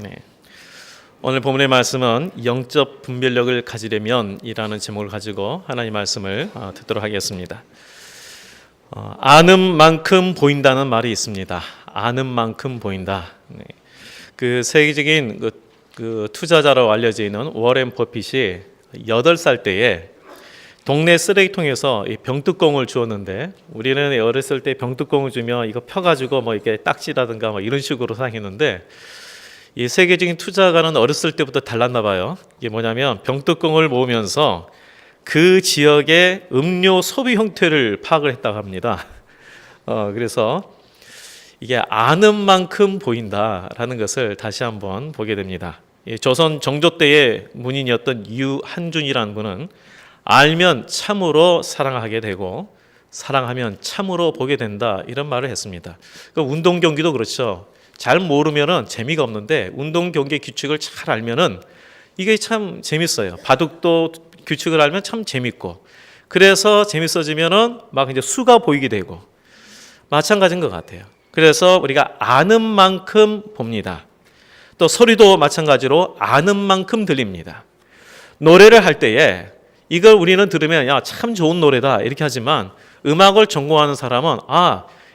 네. 오늘 본문의 말씀은 영적 분별력을 가지려면 이라는 제목을 가지고 하나님 말씀을 듣도록 하겠습니다. 아는 만큼 보인다는 말이 있습니다. 아는 만큼 보인다. 네. 그 세계적인 그 투자자로 알려져 있는 워렌 버핏이 8살 때에 동네 쓰레기통에서 이 병뚜껑을 주었는데, 우리는 어렸을 때 병뚜껑을 주면 이거 펴가지고 뭐 이렇게 딱지라든가 뭐 이런 식으로 사용했는데, 이 세계적인 투자가는 어렸을 때부터 달랐나 봐요. 이게 뭐냐면 병뚜껑을 모으면서 그 지역의 음료 소비 형태를 파악을 했다고 합니다. 그래서 이게 아는 만큼 보인다라는 것을 다시 한번 보게 됩니다. 조선 정조 때의 문인이었던 유한준이라는 분은 알면 참으로 사랑하게 되고 사랑하면 참으로 보게 된다, 이런 말을 했습니다. 운동 경기도 그렇죠. 잘 모르면은 재미가 없는데 운동 경기 규칙을 잘 알면은 이게 참 재밌어요. 바둑도 규칙을 알면 참 재밌고, 그래서 재밌어지면은 막 이제 수가 보이게 되고, 마찬가지인 것 같아요. 그래서 우리가 아는 만큼 봅니다. 또 소리도 마찬가지로 아는 만큼 들립니다. 노래를 할 때에 이걸 우리는 들으면 야, 참 좋은 노래다 이렇게 하지만, 음악을 전공하는 사람은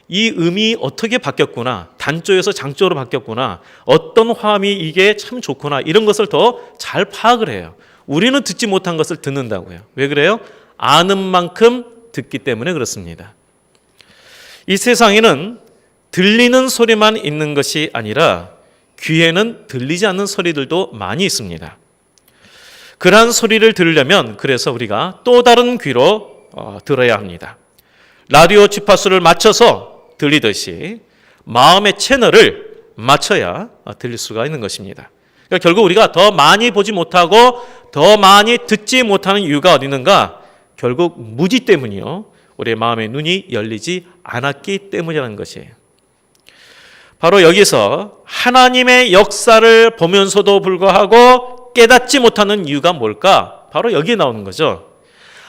이 음이 어떻게 바뀌었구나, 단조에서 장조로 바뀌었구나, 어떤 화음이 이게 참 좋구나, 이런 것을 더 잘 파악을 해요. 우리는 듣지 못한 것을 듣는다고요. 왜 그래요? 아는 만큼 듣기 때문에 그렇습니다. 이 세상에는 들리는 소리만 있는 것이 아니라 귀에는 들리지 않는 소리들도 많이 있습니다. 그러한 소리를 들으려면 그래서 우리가 또 다른 귀로 들어야 합니다. 라디오 주파수를 맞춰서 들리듯이 마음의 채널을 맞춰야 들릴 수가 있는 것입니다. 그러니까 결국 우리가 더 많이 보지 못하고 더 많이 듣지 못하는 이유가 어디 있는가? 결국 무지 때문이요, 우리의 마음의 눈이 열리지 않았기 때문이라는 것이에요. 바로 여기서 하나님의 역사를 보면서도 불구하고 깨닫지 못하는 이유가 뭘까? 바로 여기에 나오는 거죠.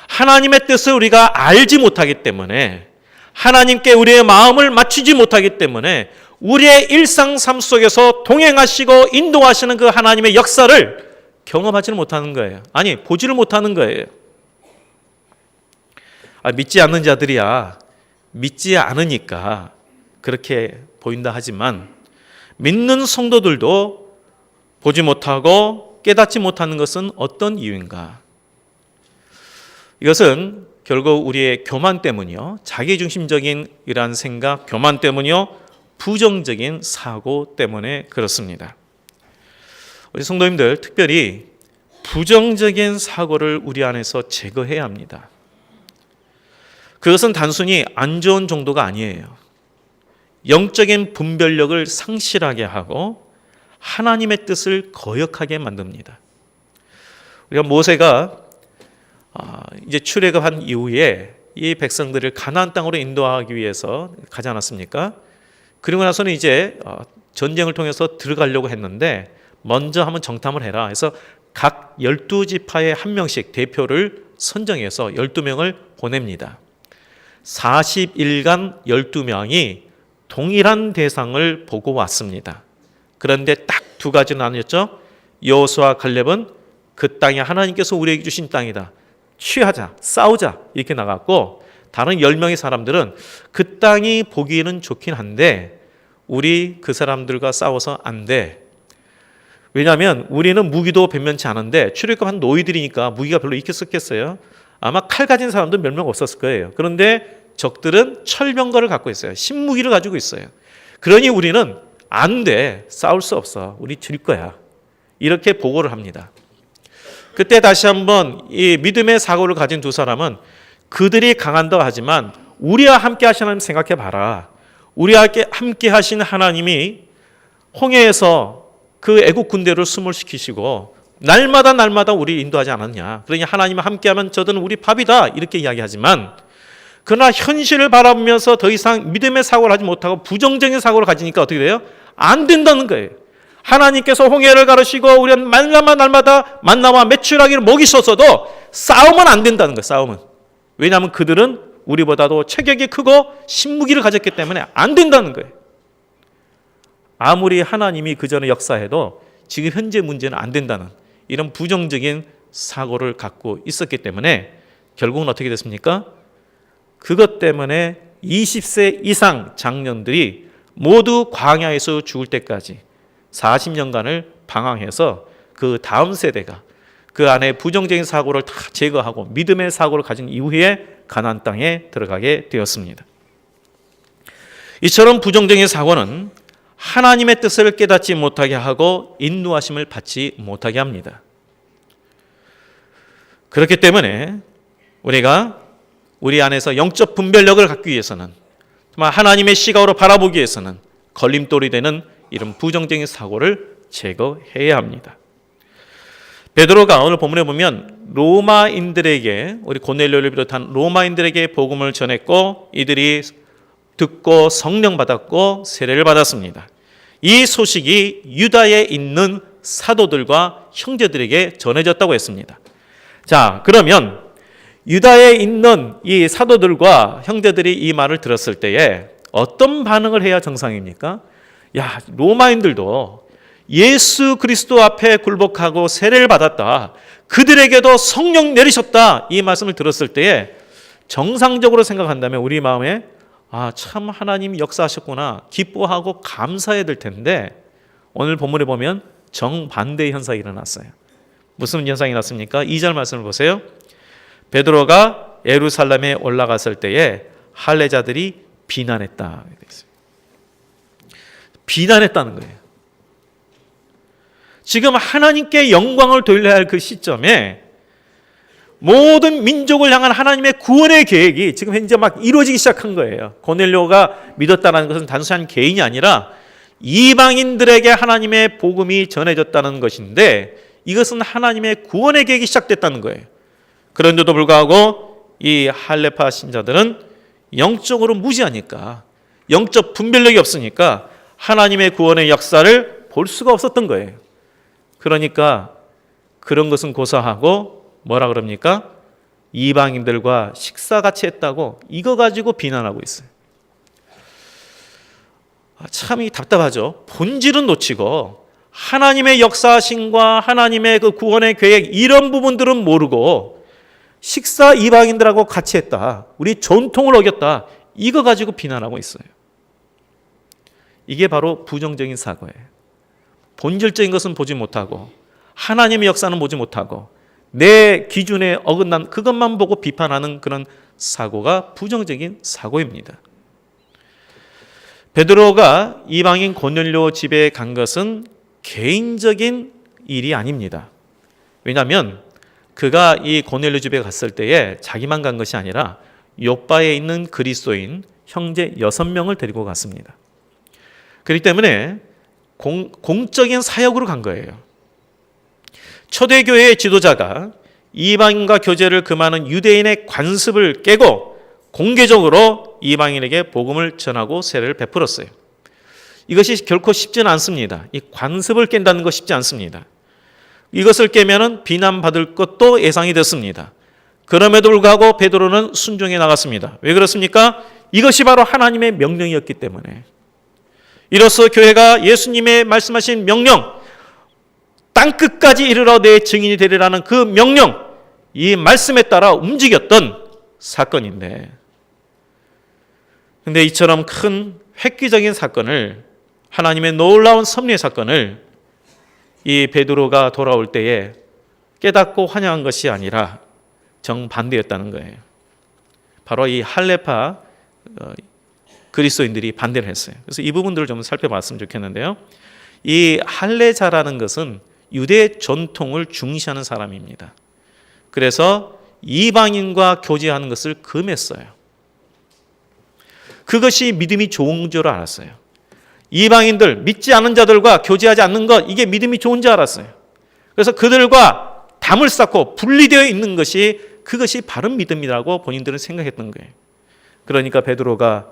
하나님의 뜻을 우리가 알지 못하기 때문에, 하나님께 우리의 마음을 맞추지 못하기 때문에 우리의 일상 삶 속에서 동행하시고 인도하시는 그 하나님의 역사를 경험하지는 못하는 거예요. 아니, 보지를 못하는 거예요. 믿지 않는 자들이야 믿지 않으니까 그렇게 보인다 하지만, 믿는 성도들도 보지 못하고 깨닫지 못하는 것은 어떤 이유인가? 이것은 결국 우리의 교만 때문이요, 자기중심적인 이러한 생각, 교만 때문이요, 부정적인 사고 때문에 그렇습니다. 우리 성도님들, 특별히 부정적인 사고를 우리 안에서 제거해야 합니다. 그것은 단순히 안 좋은 정도가 아니에요. 영적인 분별력을 상실하게 하고 하나님의 뜻을 거역하게 만듭니다. 우리가 모세가 이제 출애굽한 이후에 이 백성들을 가나안 땅으로 인도하기 위해서 가지 않았습니까? 그리고 나서는 이제 전쟁을 통해서 들어가려고 했는데, 먼저 한번 정탐을 해라 해서 각 12지파에 한 명씩 대표를 선정해서 12명을 보냅니다. 40일간 12명이 동일한 대상을 보고 왔습니다. 그런데 딱 두 가지 나뉘었죠. 여호수아와 갈렙은 그 땅이 하나님께서 우리에게 주신 땅이다, 취하자, 싸우자, 이렇게 나갔고, 다른 10명의 사람들은 그 땅이 보기에는 좋긴 한데 우리 그 사람들과 싸워서 안 돼. 왜냐하면 우리는 무기도 변변치 않은데 출애굽한 노예들이니까 무기가 별로 있겠어요? 아마 칼 가진 사람도 몇 명 없었을 거예요. 그런데 적들은 철병거를 갖고 있어요. 신무기를 가지고 있어요. 그러니 우리는 안 돼, 싸울 수 없어, 우리 질 거야, 이렇게 보고를 합니다. 그때 다시 한번 이 믿음의 사고를 가진 두 사람은 그들이 강한다고 하지만 우리와 함께 하신 하나님 생각해 봐라. 우리와 함께 하신 하나님이 홍해에서 그 애국 군대를 수몰시키시고 날마다 우리 인도하지 않았냐. 그러니 하나님과 함께하면 저들은 우리 밥이다, 이렇게 이야기하지만, 그러나 현실을 바라보면서 더 이상 믿음의 사고를 하지 못하고 부정적인 사고를 가지니까 어떻게 돼요? 안 된다는 거예요. 하나님께서 홍해를 가르시고 우리는 날마다 만나와 메추라기를 먹이셨어도 싸우면 안 된다는 거예요. 싸우면. 왜냐하면 그들은 우리보다도 체격이 크고 신무기를 가졌기 때문에 안 된다는 거예요. 아무리 하나님이 그 전에 역사해도 지금 현재 문제는 안 된다는 이런 부정적인 사고를 갖고 있었기 때문에 결국은 어떻게 됐습니까? 그것 때문에 20세 이상 장년들이 모두 광야에서 죽을 때까지 40년간을 방황해서 그 다음 세대가 그 안에 부정적인 사고를 다 제거하고 믿음의 사고를 가진 이후에 가나안 땅에 들어가게 되었습니다. 이처럼 부정적인 사고는 하나님의 뜻을 깨닫지 못하게 하고 인도하심을 받지 못하게 합니다. 그렇기 때문에 우리가 우리 안에서 영적 분별력을 갖기 위해서는, 정말 하나님의 시각으로 바라보기 위해서는 걸림돌이 되는 이런 부정적인 사고를 제거해야 합니다. 베드로가 오늘 본문에 보면 로마인들에게, 우리 고넬료를 비롯한 로마인들에게 복음을 전했고 이들이 듣고 성령 받았고 세례를 받았습니다. 이 소식이 유다에 있는 사도들과 형제들에게 전해졌다고 했습니다. 자, 그러면 유다에 있는 이 사도들과 형제들이 이 말을 들었을 때에 어떤 반응을 해야 정상입니까? 야, 로마인들도 예수 그리스도 앞에 굴복하고 세례를 받았다, 그들에게도 성령 내리셨다, 이 말씀을 들었을 때에 정상적으로 생각한다면 우리 마음에 참 하나님이 역사하셨구나 기뻐하고 감사해야 될 텐데, 오늘 본문에 보면 정반대의 현상이 일어났어요. 무슨 현상이 났습니까? 2절 말씀을 보세요. 베드로가 예루살렘에 올라갔을 때에 할례자들이 비난했다. 비난했다는 거예요. 지금 하나님께 영광을 돌려야 할 그 시점에 모든 민족을 향한 하나님의 구원의 계획이 지금 현재 막 이루어지기 시작한 거예요. 고넬료가 믿었다는 것은 단순한 개인이 아니라 이방인들에게 하나님의 복음이 전해졌다는 것인데, 이것은 하나님의 구원의 계획이 시작됐다는 거예요. 그런데도 불구하고 이 할레파 신자들은 영적으로 무지하니까, 영적 분별력이 없으니까 하나님의 구원의 역사를 볼 수가 없었던 거예요. 그러니까 그런 것은 고사하고 뭐라 그럽니까? 이방인들과 식사같이 했다고 이거 가지고 비난하고 있어요. 참이 답답하죠. 본질은 놓치고 하나님의 역사하심과 하나님의 그 구원의 계획, 이런 부분들은 모르고 식사 이방인들하고 같이 했다, 우리 전통을 어겼다, 이거 가지고 비난하고 있어요. 이게 바로 부정적인 사고예요. 본질적인 것은 보지 못하고 하나님의 역사는 보지 못하고 내 기준에 어긋난 그것만 보고 비판하는 그런 사고가 부정적인 사고입니다. 베드로가 이방인 고넬료 집에 간 것은 개인적인 일이 아닙니다. 왜냐하면 그가 이 고넬료 집에 갔을 때에 자기만 간 것이 아니라 요바에 있는 그리스도인 형제 6명을 데리고 갔습니다. 그렇기 때문에 공적인 사역으로 간 거예요. 초대교회의 지도자가 이방인과 교제를 금하는 유대인의 관습을 깨고 공개적으로 이방인에게 복음을 전하고 세례를 베풀었어요. 이것이 결코 쉽지는 않습니다. 이 관습을 깬다는 거 쉽지 않습니다. 이것을 깨면은 비난받을 것도 예상이 됐습니다. 그럼에도 불구하고 베드로는 순종해 나갔습니다. 왜 그렇습니까? 이것이 바로 하나님의 명령이었기 때문에. 이로써 교회가 예수님의 말씀하신 명령, 땅끝까지 이르러 내 증인이 되리라는 그 명령, 이 말씀에 따라 움직였던 사건인데, 근데 이처럼 큰 획기적인 사건을, 하나님의 놀라운 섭리의 사건을 이 베드로가 돌아올 때에 깨닫고 환영한 것이 아니라 정반대였다는 거예요. 바로 이 할레파 그리스도인들이 반대를 했어요. 그래서 이 부분들을 좀 살펴봤으면 좋겠는데요. 이 할례자라는 것은 유대 전통을 중시하는 사람입니다. 그래서 이방인과 교제하는 것을 금했어요. 그것이 믿음이 좋은 줄 알았어요. 이방인들, 믿지 않는 자들과 교제하지 않는 것, 이게 믿음이 좋은 줄 알았어요. 그래서 그들과 담을 쌓고 분리되어 있는 것이, 그것이 바른 믿음이라고 본인들은 생각했던 거예요. 그러니까 베드로가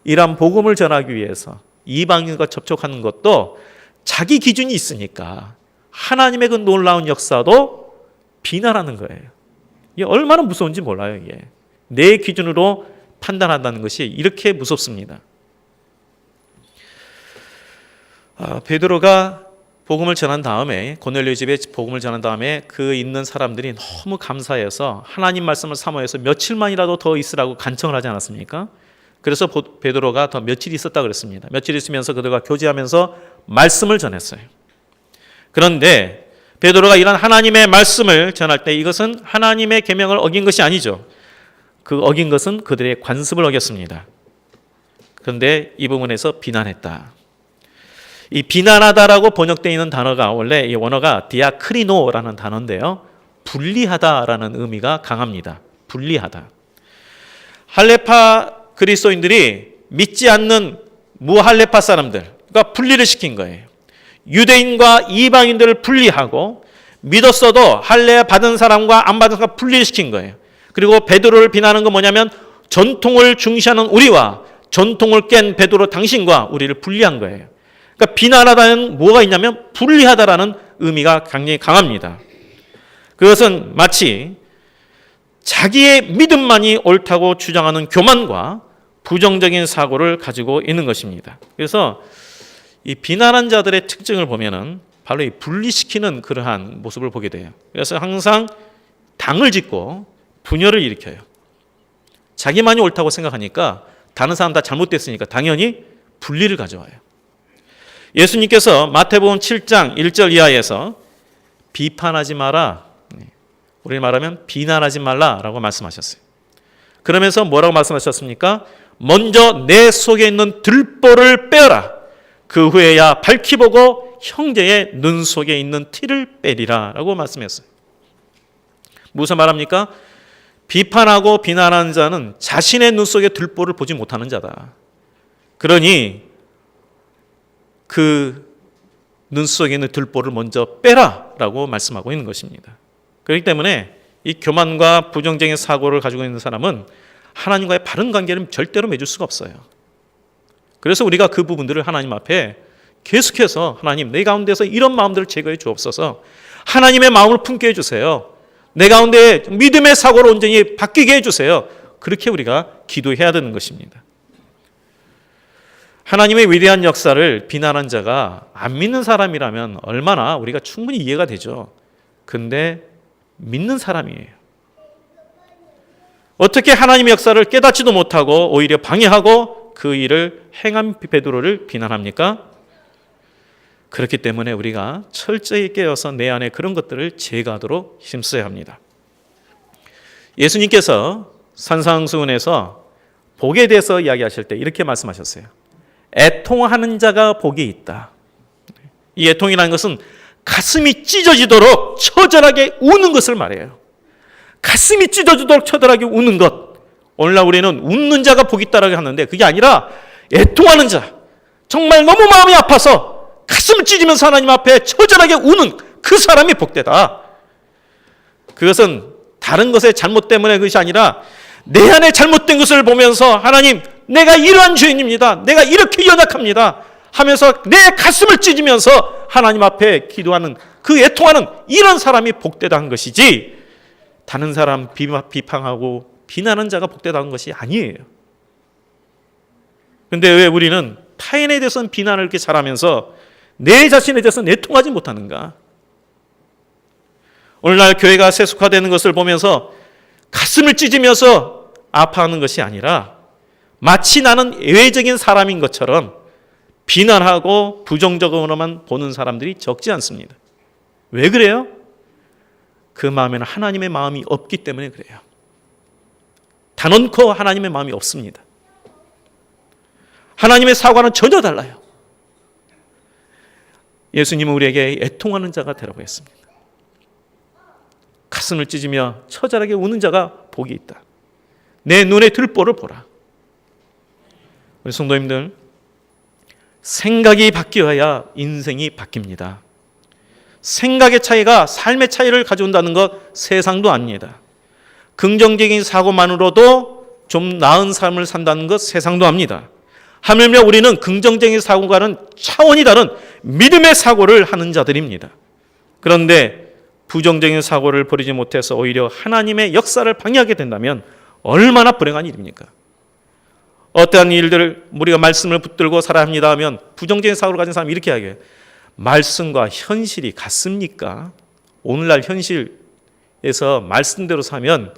이러한 복음을 전하기 위해서 이방인과 접촉하는 것도 자기 기준이 있으니까 하나님의 그 놀라운 역사도 비난하는 거예요. 이게 얼마나 무서운지 몰라요. 이게 내 기준으로 판단한다는 것이 이렇게 무섭습니다. 베드로가 복음을 전한 다음에 고넬료 집에 복음을 전한 다음에 그 있는 사람들이 너무 감사해서 하나님 말씀을 사모해서 며칠만이라도 더 있으라고 간청을 하지 않았습니까? 그래서 베드로가 더 며칠 있었다고 그랬습니다. 며칠 있으면서 그들과 교제하면서 말씀을 전했어요. 그런데 베드로가 이런 하나님의 말씀을 전할 때 이것은 하나님의 계명을 어긴 것이 아니죠. 그 어긴 것은 그들의 관습을 어겼습니다. 그런데 이 부분에서 비난했다. 이 비난하다라고 번역되어 있는 단어가 원래 이 원어가 디아크리노라는 단어인데요. 분리하다라는 의미가 강합니다. 분리하다. 할레파 그리스도인들이 믿지 않는 무할레파 사람들과 분리를 시킨 거예요. 유대인과 이방인들을 분리하고 믿었어도 할례 받은 사람과 안 받은 사람과 분리를 시킨 거예요. 그리고 베드로를 비난하는 건 뭐냐면 전통을 중시하는 우리와 전통을 깬 베드로 당신과 우리를 분리한 거예요. 그러니까 비난하다는 뭐가 있냐면 분리하다라는 의미가 굉장히 강합니다. 그것은 마치 자기의 믿음만이 옳다고 주장하는 교만과 부정적인 사고를 가지고 있는 것입니다. 그래서 이 비난한 자들의 특징을 보면은 바로 이 분리시키는 그러한 모습을 보게 돼요. 그래서 항상 당을 짓고 분열을 일으켜요. 자기만이 옳다고 생각하니까 다른 사람 다 잘못됐으니까 당연히 분리를 가져와요. 예수님께서 마태복음 7장 1절 이하에서 비판하지 마라, 우리 말하면 비난하지 말라라고 말씀하셨어요. 그러면서 뭐라고 말씀하셨습니까? 먼저 내 속에 있는 들보를 빼어라. 그 후에야 밝히 보고 형제의 눈 속에 있는 티를 빼리라 라고 말씀했어요. 무슨 말합니까? 비판하고 비난하는 자는 자신의 눈 속에 들보를 보지 못하는 자다. 그러니 그 눈 속에 있는 들보를 먼저 빼라 라고 말씀하고 있는 것입니다. 그렇기 때문에 이 교만과 부정적인 사고를 가지고 있는 사람은 하나님과의 바른 관계를 절대로 맺을 수가 없어요. 그래서 우리가 그 부분들을 하나님 앞에 계속해서 하나님 내 가운데서 이런 마음들을 제거해 주옵소서, 하나님의 마음을 품게 해주세요, 내 가운데 믿음의 사고를 온전히 바뀌게 해주세요, 그렇게 우리가 기도해야 되는 것입니다. 하나님의 위대한 역사를 비난한 자가 안 믿는 사람이라면 얼마나 우리가 충분히 이해가 되죠. 근데 믿는 사람이에요. 어떻게 하나님의 역사를 깨닫지도 못하고 오히려 방해하고 그 일을 행한 베드로를 비난합니까? 그렇기 때문에 우리가 철저히 깨어서 내 안에 그런 것들을 제거하도록 힘써야 합니다. 예수님께서 산상수훈에서 복에 대해서 이야기하실 때 이렇게 말씀하셨어요. 애통하는 자가 복이 있다. 이 애통이라는 것은 가슴이 찢어지도록 처절하게 우는 것을 말해요. 가슴이 찢어지도록 처절하게 우는 것. 오늘날 우리는 웃는 자가 복이 있다라고 하는데 그게 아니라 애통하는 자, 정말 너무 마음이 아파서 가슴을 찢으면서 하나님 앞에 처절하게 우는 그 사람이 복되다. 그것은 다른 것의 잘못 때문에 그것이 아니라 내 안에 잘못된 것을 보면서 하나님, 내가 이러한 죄인입니다, 내가 이렇게 연약합니다 하면서 내 가슴을 찢으면서 하나님 앞에 기도하는 그 애통하는 이런 사람이 복되다는 것이지, 다른 사람 비판하고 비난하는 자가 복되다는 것이 아니에요. 그런데 왜 우리는 타인에 대해서는 비난을 이렇게 잘하면서 내 자신에 대해서는 애통하지 못하는가? 오늘날 교회가 세속화되는 것을 보면서 가슴을 찢으면서 아파하는 것이 아니라 마치 나는 예외적인 사람인 것처럼 비난하고 부정적으로만 보는 사람들이 적지 않습니다. 왜 그래요? 그 마음에는 하나님의 마음이 없기 때문에 그래요. 단언코 하나님의 마음이 없습니다. 하나님의 사과는 전혀 달라요. 예수님은 우리에게 애통하는 자가 되라고 했습니다. 가슴을 찢으며 처절하게 우는 자가 복이 있다. 내 눈에 들보를 보라. 우리 성도님들, 생각이 바뀌어야 인생이 바뀝니다. 생각의 차이가 삶의 차이를 가져온다는 것 세상도 압니다. 긍정적인 사고만으로도 좀 나은 삶을 산다는 것 세상도 압니다. 하물며 우리는 긍정적인 사고와는 차원이 다른 믿음의 사고를 하는 자들입니다. 그런데 부정적인 사고를 버리지 못해서 오히려 하나님의 역사를 방해하게 된다면 얼마나 불행한 일입니까? 어떠한 일들을 우리가 말씀을 붙들고 살아야 합니다 하면 부정적인 사고를 가진 사람이 이렇게 이야기해요. 말씀과 현실이 같습니까? 오늘날 현실에서 말씀대로 사면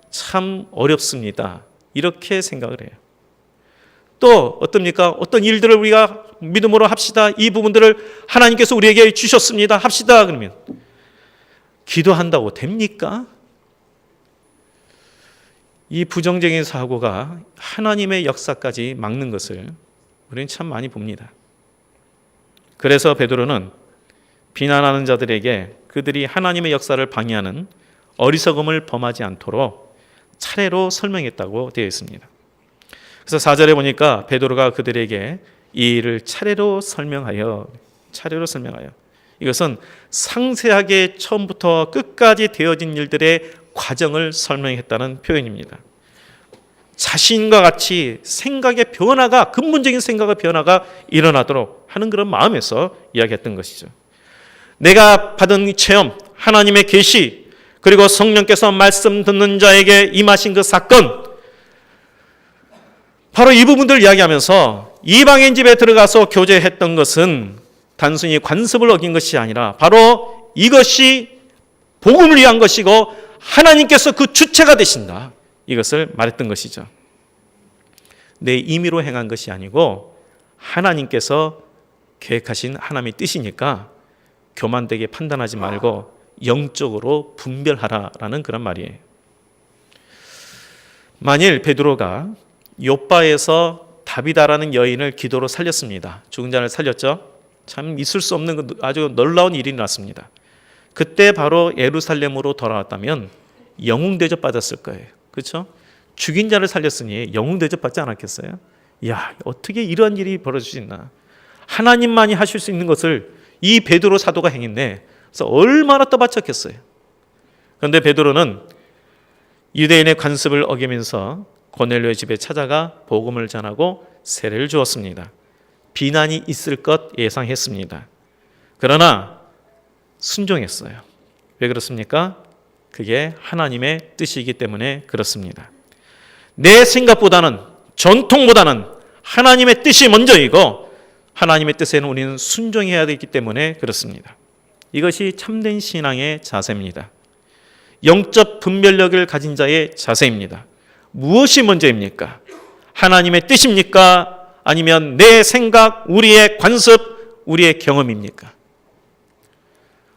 참 어렵습니다. 이렇게 생각을 해요. 또 어떻습니까? 어떤 일들을 우리가 믿음으로 합시다. 이 부분들을 하나님께서 우리에게 주셨습니다. 합시다. 그러면 기도한다고 됩니까? 이 부정적인 사고가 하나님의 역사까지 막는 것을 우리는 참 많이 봅니다. 그래서 베드로는 비난하는 자들에게 그들이 하나님의 역사를 방해하는 어리석음을 범하지 않도록 차례로 설명했다고 되어 있습니다. 그래서 4절에 보니까 베드로가 그들에게 이 일을 차례로 설명하여 이것은 상세하게 처음부터 끝까지 되어진 일들의 과정을 설명했다는 표현입니다. 자신과 같이 근본적인 생각의 변화가 일어나도록 하는 그런 마음에서 이야기했던 것이죠. 내가 받은 체험, 하나님의 계시, 그리고 성령께서 말씀 듣는 자에게 임하신 그 사건, 바로 이 부분들을 이야기하면서 이방인 집에 들어가서 교제했던 것은 단순히 관습을 어긴 것이 아니라 바로 이것이 복음을 위한 것이고 하나님께서 그 주체가 되신다. 이것을 말했던 것이죠. 내 임의로 행한 것이 아니고 하나님께서 계획하신 하나님의 뜻이니까 교만되게 판단하지 말고 영적으로 분별하라라는 그런 말이에요. 만일 베드로가 욥바에서 다비다라는 여인을 기도로 살렸습니다. 죽은 자를 살렸죠. 참 있을 수 없는 아주 놀라운 일이 났습니다. 그때 바로 예루살렘으로 돌아왔다면 영웅 대접 받았을 거예요. 그렇죠? 죽인 자를 살렸으니 영웅 대접 받지 않았겠어요? 야, 어떻게 이런 일이 벌어질 수 있나? 하나님만이 하실 수 있는 것을 이 베드로 사도가 행했네. 그래서 얼마나 떠받쳤겠어요. 그런데 베드로는 유대인의 관습을 어기면서 고넬료의 집에 찾아가 복음을 전하고 세례를 주었습니다. 비난이 있을 것 예상했습니다. 그러나 순종했어요. 왜 그렇습니까? 그게 하나님의 뜻이기 때문에 그렇습니다. 내 생각보다는, 전통보다는 하나님의 뜻이 먼저이고 하나님의 뜻에는 우리는 순종해야 되기 때문에 그렇습니다. 이것이 참된 신앙의 자세입니다. 영적 분별력을 가진 자의 자세입니다. 무엇이 먼저입니까? 하나님의 뜻입니까? 아니면 내 생각, 우리의 관습, 우리의 경험입니까?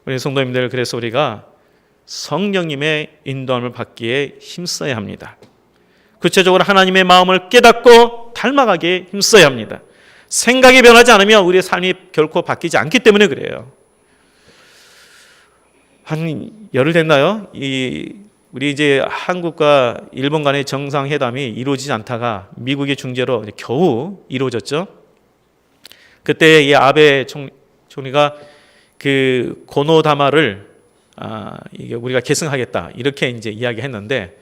우리 성도님들, 그래서 우리가 성령님의 인도함을 받기에 힘써야 합니다. 구체적으로 하나님의 마음을 깨닫고 닮아가기에 힘써야 합니다. 생각이 변하지 않으면 우리의 삶이 결코 바뀌지 않기 때문에 그래요. 한 열흘 됐나요? 우리 이제 한국과 일본 간의 정상회담이 이루어지지 않다가 미국의 중재로 겨우 이루어졌죠. 그때 이 아베 총리가 그 고노다마를 이게 우리가 계승하겠다 이렇게 이제 이야기했는데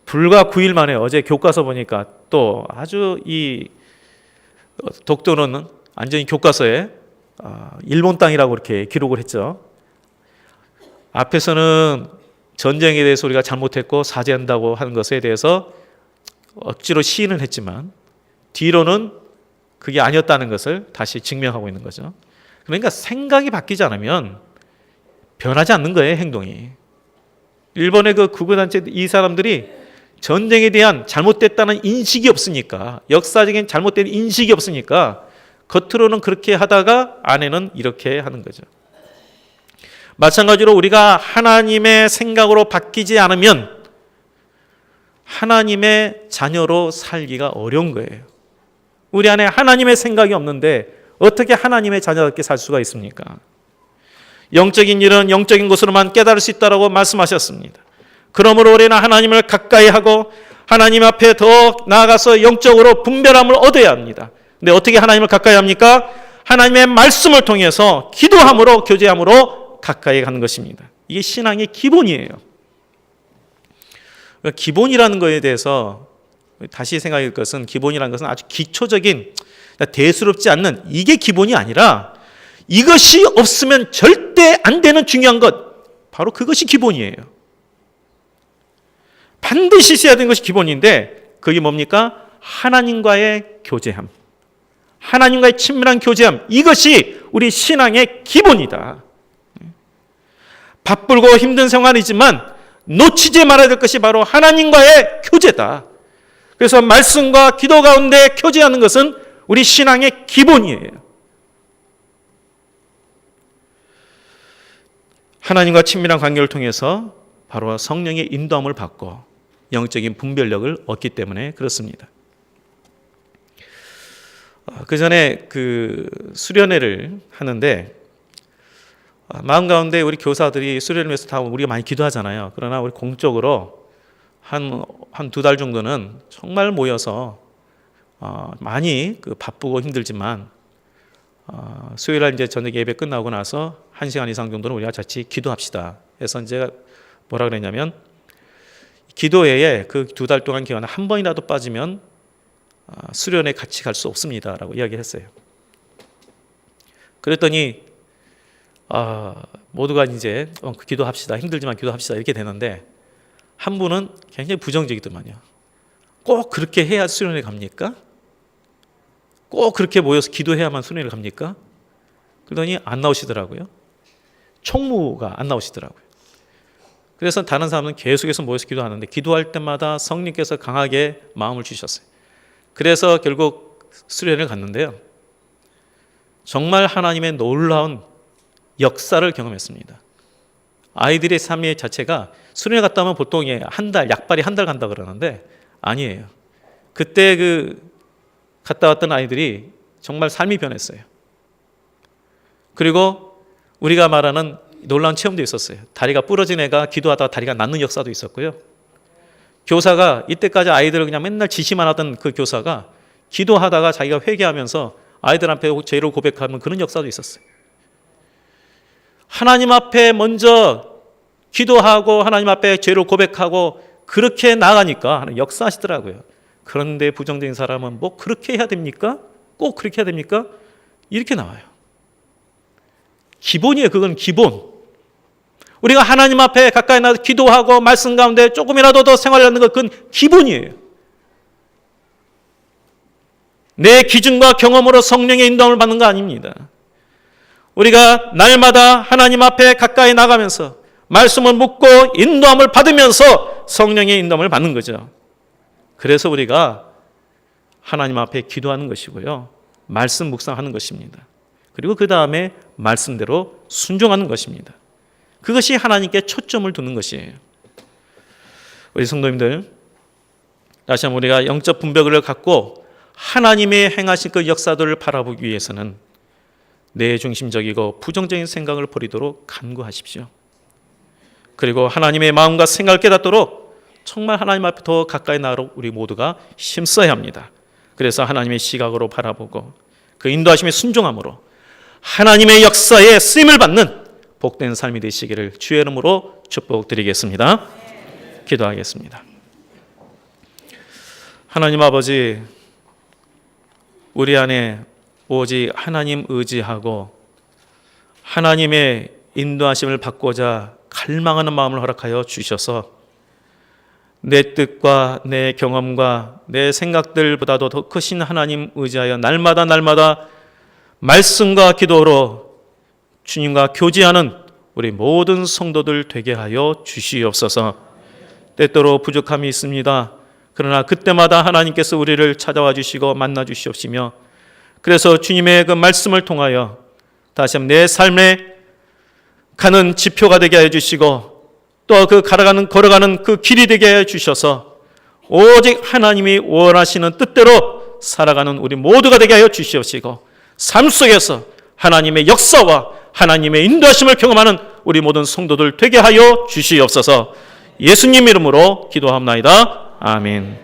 불과 9일 만에 어제 교과서 보니까 또 아주 이 독도는 완전히 교과서에 일본 땅이라고 이렇게 기록을 했죠. 앞에서는 전쟁에 대해서 우리가 잘못했고 사죄한다고 하는 것에 대해서 억지로 시인을 했지만 뒤로는 그게 아니었다는 것을 다시 증명하고 있는 거죠. 그러니까 생각이 바뀌지 않으면 변하지 않는 거예요, 행동이. 일본의 그 구구단체 이 사람들이 전쟁에 대한 잘못됐다는 인식이 없으니까, 역사적인 잘못된 인식이 없으니까 겉으로는 그렇게 하다가 안에는 이렇게 하는 거죠. 마찬가지로 우리가 하나님의 생각으로 바뀌지 않으면 하나님의 자녀로 살기가 어려운 거예요. 우리 안에 하나님의 생각이 없는데 어떻게 하나님의 자녀답게 살 수가 있습니까? 영적인 일은 영적인 것으로만 깨달을 수 있다고 말씀하셨습니다. 그러므로 우리는 하나님을 가까이 하고 하나님 앞에 더 나아가서 영적으로 분별함을 얻어야 합니다. 근데 어떻게 하나님을 가까이 합니까? 하나님의 말씀을 통해서 기도함으로, 교제함으로 가까이 가는 것입니다. 이게 신앙의 기본이에요. 기본이라는 것에 대해서 다시 생각할 것은, 기본이라는 것은 아주 기초적인, 대수롭지 않는 이게 기본이 아니라 이것이 없으면 절대 안 되는 중요한 것, 바로 그것이 기본이에요. 반드시 있어야 되는 것이 기본인데 그게 뭡니까? 하나님과의 교제함, 하나님과의 친밀한 교제함, 이것이 우리 신앙의 기본이다. 바쁘고 힘든 생활이지만 놓치지 말아야 될 것이 바로 하나님과의 교제다. 그래서 말씀과 기도 가운데 교제하는 것은 우리 신앙의 기본이에요. 하나님과 친밀한 관계를 통해서 바로 성령의 인도함을 받고 영적인 분별력을 얻기 때문에 그렇습니다. 그 전에 수련회를 하는데 마음 가운데 우리 교사들이 수련을 위해서 다 우리가 많이 기도하잖아요. 그러나 우리 공적으로 한 2달 정도는 정말 모여서 많이 바쁘고 힘들지만 수요일날 이제 저녁 예배 끝나고 나서 1시간 이상 정도는 우리가 같이 기도합시다. 그래서 이제 뭐라 그랬냐면 기도회에 그 2달 동안 기간 한 번이라도 빠지면 수련회 같이 갈 수 없습니다라고 이야기했어요. 그랬더니 모두가 이제 기도합시다. 힘들지만 기도합시다. 이렇게 되는데 한 분은 굉장히 부정적이더만요. 꼭 그렇게 해야 수련회 갑니까? 꼭 그렇게 모여서 기도해야만 수련회 갑니까? 그러더니 안 나오시더라고요. 총무가 안 나오시더라고요. 그래서 다른 사람은 계속해서 모여서 기도하는데 기도할 때마다 성령께서 강하게 마음을 주셨어요. 그래서 결국 수련회를 갔는데요. 정말 하나님의 놀라운 역사를 경험했습니다. 아이들의 삶의 자체가 수련회 갔다 오면 보통 한 달, 약발이 한 달 간다 그러는데 아니에요. 그때 갔다 왔던 아이들이 정말 삶이 변했어요. 그리고 우리가 말하는 놀라운 체험도 있었어요. 다리가 부러진 애가 기도하다가 다리가 낫는 역사도 있었고요. 교사가 이때까지 아이들을 그냥 맨날 지시만 하던 그 교사가 기도하다가 자기가 회개하면서 아이들 앞에 죄를 고백하는 그런 역사도 있었어요. 하나님 앞에 먼저 기도하고 하나님 앞에 죄를 고백하고 그렇게 나가니까 하나님 역사하시더라고요. 그런데 부정적인 사람은 뭐 그렇게 해야 됩니까? 꼭 그렇게 해야 됩니까? 이렇게 나와요. 기본이에요. 그건 기본. 우리가 하나님 앞에 가까이 나서 기도하고 말씀 가운데 조금이라도 더 생활하는 것 그건 기본이에요. 내 기준과 경험으로 성령의 인도함을 받는 거 아닙니다. 우리가 날마다 하나님 앞에 가까이 나가면서 말씀을 묻고 인도함을 받으면서 성령의 인도함을 받는 거죠. 그래서 우리가 하나님 앞에 기도하는 것이고요. 말씀 묵상하는 것입니다. 그리고 그 다음에 말씀대로 순종하는 것입니다. 그것이 하나님께 초점을 두는 것이에요. 우리 성도님들, 다시 한번 우리가 영적 분별력을 갖고 하나님의 행하신 그 역사들을 바라보기 위해서는 내 중심적이고 부정적인 생각을 버리도록 간구하십시오. 그리고 하나님의 마음과 생각을 깨닫도록 정말 하나님 앞에 더 가까이 나가도록 우리 모두가 힘써야 합니다. 그래서 하나님의 시각으로 바라보고 그 인도하심에 순종함으로 하나님의 역사에 쓰임을 받는 복된 삶이 되시기를 주의 이름으로 축복드리겠습니다. 기도하겠습니다. 하나님 아버지, 우리 안에 오직 하나님 의지하고 하나님의 인도하심을 받고자 갈망하는 마음을 허락하여 주셔서 내 뜻과 내 경험과 내 생각들보다도 더 크신 하나님 의지하여 날마다 말씀과 기도로 주님과 교제하는 우리 모든 성도들 되게 하여 주시옵소서. 때때로 부족함이 있습니다. 그러나 그때마다 하나님께서 우리를 찾아와 주시고 만나 주시옵시며 그래서 주님의 그 말씀을 통하여 다시 한번 내 삶에 가는 지표가 되게 해 주시고 또 그 걸어가는 그 길이 되게 해 주셔서 오직 하나님이 원하시는 뜻대로 살아가는 우리 모두가 되게 하여 주시옵시고 삶 속에서 하나님의 역사와 하나님의 인도하심을 경험하는 우리 모든 성도들 되게 하여 주시옵소서. 예수님 이름으로 기도합나이다. 아멘.